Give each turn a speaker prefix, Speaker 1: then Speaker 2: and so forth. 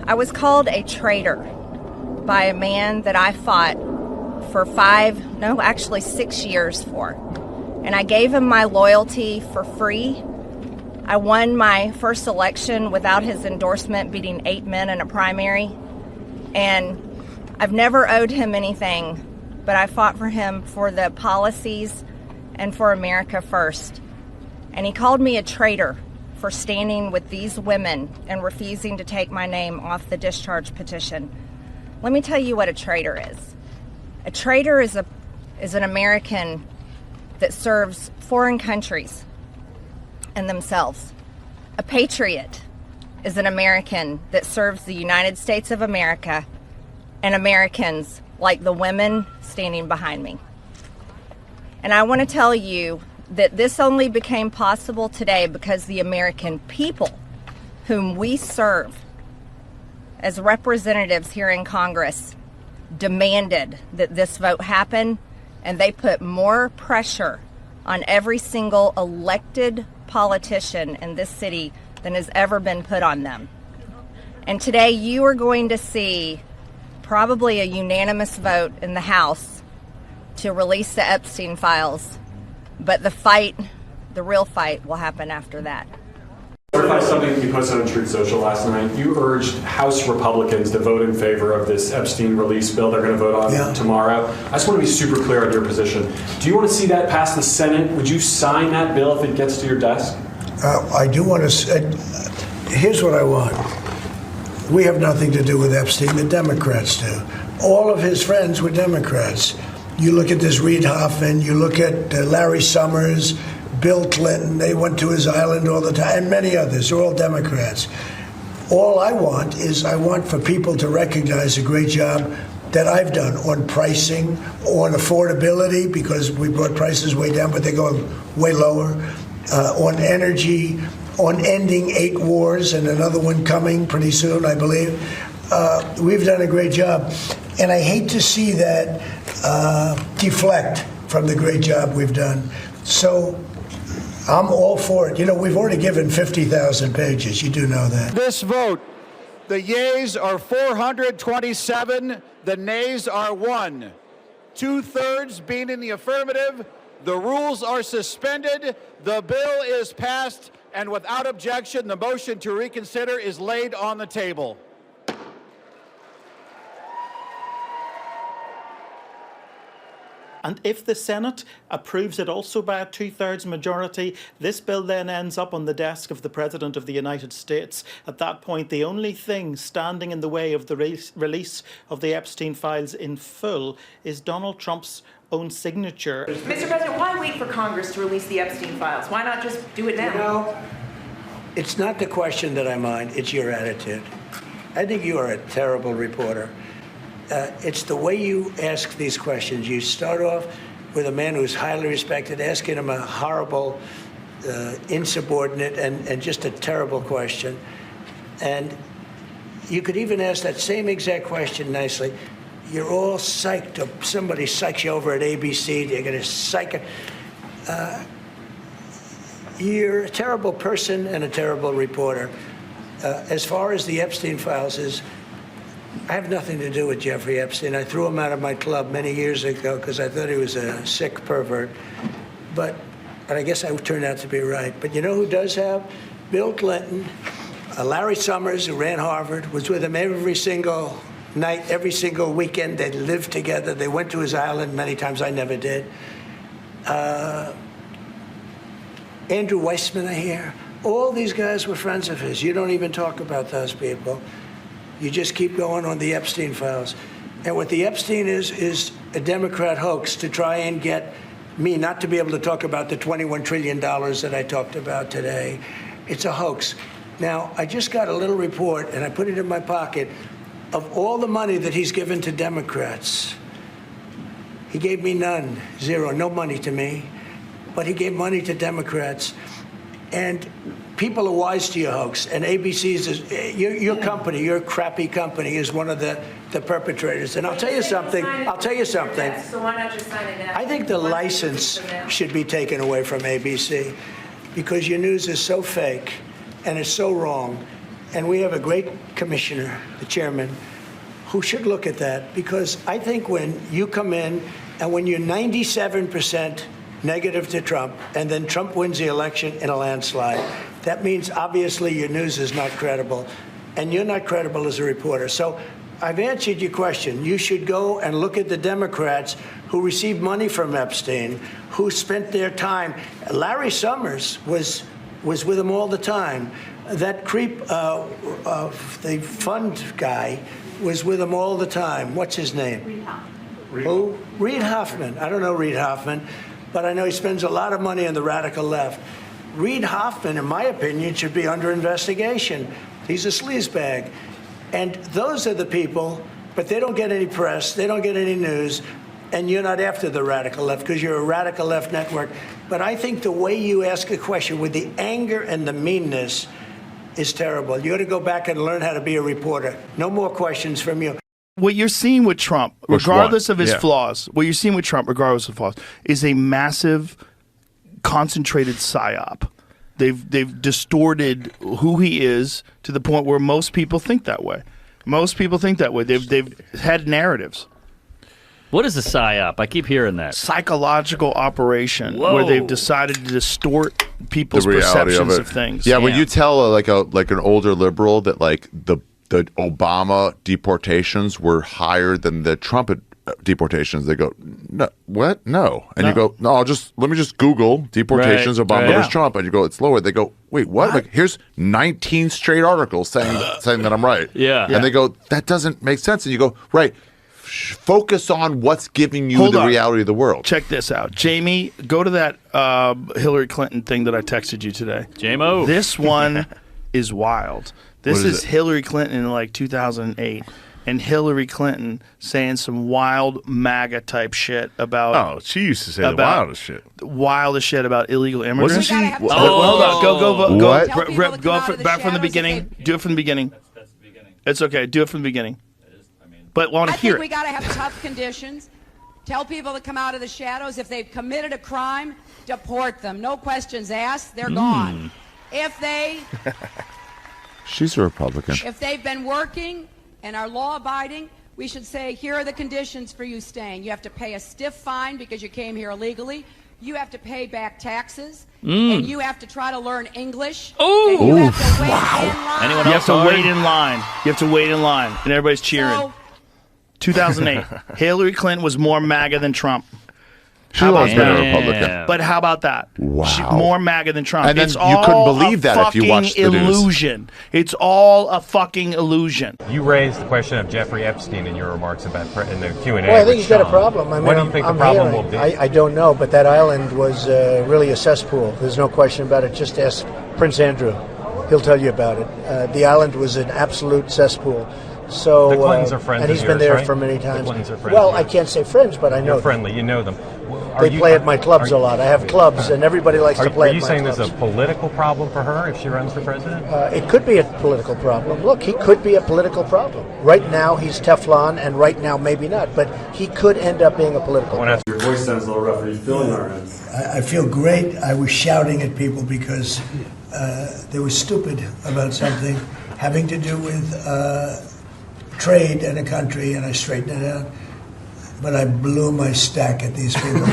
Speaker 1: I was called a traitor by a man that I fought for 6 years for. And I gave him my loyalty for free. I won my first election without his endorsement, beating 8 men in a primary. And I've never owed him anything, but I fought for him for the policies and for America first. And he called me a traitor for standing with these women and refusing to take my name off the discharge petition. Let me tell you what a traitor is. A traitor is an American that serves foreign countries and themselves. A patriot is an American that serves the United States of America and Americans like the women standing behind me. And I want to tell you that this only became possible today because the American people whom we serve as representatives here in Congress demanded that this vote happen, and they put more pressure on every single elected politician in this city than has ever been put on them. And today you are going to see probably a unanimous vote in the House to release the Epstein files, but the real fight will happen after that.
Speaker 2: Clarify something you posted on Truth Social last night. You urged House Republicans to vote in favor of this Epstein release bill they're going to vote on tomorrow. I just want to be super clear on your position. Do you want to see that pass the Senate? Would you sign that bill if it gets to your desk?
Speaker 3: I do want to. Here's what I want. We have nothing to do with Epstein. The Democrats do. All of his friends were Democrats. You look at this Reid Hoffman, you look at Larry Summers, Bill Clinton, they went to his island all the time, and many others. They're all Democrats. All I want for people to recognize the great job that I've done on pricing, on affordability, because we brought prices way down, but they're going way lower, on energy, on ending 8 wars and another one coming pretty soon, I believe. We've done a great job. And I hate to see that deflect from the great job we've done. So I'm all for it. You know, we've already given 50,000 pages. You do know that.
Speaker 4: This vote, the yeas are 427, the nays are 1. 2/3 being in the affirmative, the rules are suspended, the bill is passed, and without objection, the motion to reconsider is laid on the table.
Speaker 5: And if the Senate approves it also by a 2/3 majority, this bill then ends up on the desk of the President of the United States. At that point, the only thing standing in the way of the release of the Epstein files in full is Donald Trump's own signature.
Speaker 6: Mr. President, why wait for Congress to release the Epstein files? Why not just do it now?
Speaker 3: You know, it's not the question that I mind, it's your attitude. I think you are a terrible reporter. It's the way you ask these questions. You start off with a man who's highly respected, asking him a horrible, insubordinate, and just a terrible question. And you could even ask that same exact question nicely. You're all psyched up. Somebody psychs you over at ABC. They're going to psych it. You're a terrible person and a terrible reporter. As far as the Epstein files is, I have nothing to do with Jeffrey Epstein. I threw him out of my club many years ago because I thought he was a sick pervert. But I guess I turned out to be right. But you know who does have? Bill Clinton, Larry Summers, who ran Harvard, was with him every single night, every single weekend. They lived together. They went to his island many times. I never did. Andrew Weissman, I hear. All these guys were friends of his. You don't even talk about those people. You just keep going on the Epstein files. And what the Epstein is a Democrat hoax to try and get me not to be able to talk about the $21 trillion that I talked about today. It's a hoax. Now, I just got a little report, and I put it in my pocket, of all the money that he's given to Democrats. He gave me none, zero, no money to me. But he gave money to Democrats. And people are wise to your hoax, and ABC's your company, your crappy company, is one of the perpetrators. And I'll tell you something.
Speaker 6: So why not just sign it now?
Speaker 3: I think the license should be taken away from ABC because your news is so fake and it's so wrong. and we have a great commissioner, the chairman, who should look at that, because I think when you come in and when you're 97% negative to Trump, and then Trump wins the election in a landslide, that means obviously your news is not credible, and you're not credible as a reporter. So I've answered your question. You should go and look at the Democrats who received money from Epstein, who spent their time. Larry Summers was with him all the time. That creep, the fund guy, was with him all the time. What's his name?
Speaker 6: Reid Hoffman.
Speaker 3: Who? Reid Hoffman. I don't know Reid Hoffman, but I know he spends a lot of money on the radical left. Reid Hoffman, in my opinion, should be under investigation. He's a sleazebag. And those are the people, but they don't get any press, they don't get any news, and you're not after the radical left because you're a radical left network. But I think the way you ask a question with the anger and the meanness is terrible. You ought to go back and learn how to be a reporter. No more questions from you.
Speaker 7: What you're seeing with Trump, regardless of his flaws, what you're seeing with Trump, regardless of flaws, is a massive, concentrated psyop. They've distorted who he is to the point where most people think that way. Most people think that way. They've had narratives.
Speaker 8: What is a psyop? I keep hearing that.
Speaker 7: Psychological operation.
Speaker 8: Whoa.
Speaker 7: Where they've decided to distort people's perceptions of things.
Speaker 9: Yeah, when you tell like an older liberal that like the Obama deportations were higher than the Trump deportations, they go, no, what? No. And you go, no, let me just Google deportations, Obama versus Trump. And you go, it's lower. They go, wait, what? Like, here's 19 straight articles saying that I'm right.
Speaker 8: Yeah.
Speaker 9: And they go, that doesn't make sense. And you go, right, focus on what's giving you the reality of the world.
Speaker 7: Check this out. Jamie, go to that Hillary Clinton thing that I texted you today.
Speaker 8: JMO.
Speaker 7: This one is wild. This is Hillary Clinton in like 2008. And Hillary Clinton saying some wild MAGA type shit about.
Speaker 10: Oh, she used to say the wildest shit.
Speaker 7: Wildest shit about illegal immigrants.
Speaker 10: Wasn't she?
Speaker 7: Hold on, go back from the beginning. Do it from the beginning.
Speaker 8: That's the beginning.
Speaker 7: It's okay. Do it from the beginning. But want to hear
Speaker 11: I think we got to have tough conditions. Tell people to come out of the shadows. If they've committed a crime, deport them. No questions asked. They're gone. If they.
Speaker 9: She's a Republican.
Speaker 11: If they've been working and are law-abiding, we should say, here are the conditions for you staying. You have to pay a stiff fine because you came here illegally. You have to pay back taxes. And you have to try to learn English.
Speaker 8: Oh,
Speaker 11: and you have to wait in line.
Speaker 8: Anyone
Speaker 7: You
Speaker 8: else
Speaker 7: have to wait
Speaker 8: already?
Speaker 7: in line. You have to wait in line. And everybody's cheering.
Speaker 11: So,
Speaker 7: 2008. Hillary Clinton was more MAGA than Trump.
Speaker 9: She's always been a Republican.
Speaker 7: But how about that?
Speaker 9: Wow.
Speaker 7: More MAGA than Trump.
Speaker 9: And then
Speaker 7: it's
Speaker 9: you
Speaker 7: all
Speaker 9: couldn't believe
Speaker 7: a
Speaker 9: that if you watched the
Speaker 7: fucking
Speaker 9: news.
Speaker 7: illusion. It's all a fucking illusion.
Speaker 12: You raised the question of Jeffrey Epstein in your remarks about in the Q&A.
Speaker 13: Well, I think he's got a problem. I mean,
Speaker 12: what do you think the problem will be?
Speaker 13: I don't know, but that island was really a cesspool. There's no question about it. Just ask Prince Andrew. He'll tell you about it. The island was an absolute cesspool. So,
Speaker 12: the Clintons are friends
Speaker 13: and he's
Speaker 12: of
Speaker 13: been
Speaker 12: yours,
Speaker 13: there
Speaker 12: right?
Speaker 13: for many
Speaker 12: The
Speaker 13: times.
Speaker 12: Clintons are friends
Speaker 13: Well,
Speaker 12: of
Speaker 13: I
Speaker 12: yours.
Speaker 13: can't say friends, but I know
Speaker 12: You're
Speaker 13: them.
Speaker 12: friendly. You know them.
Speaker 13: They play at my clubs a lot. I have clubs, and everybody likes to play
Speaker 12: Are
Speaker 13: at
Speaker 12: you
Speaker 13: my
Speaker 12: saying
Speaker 13: clubs.
Speaker 12: there's a political problem for her if she runs for president?
Speaker 13: It could be a political problem. Look, he could be a political problem. Right now, he's Teflon, and right now, maybe not. But he could end up being a political problem.
Speaker 2: Your voice sounds a little rough. Are you feeling all right?
Speaker 3: I feel great. I was shouting at people because they were stupid about something having to do with trade in a country, and I straightened it out. But I blew my stack at these people.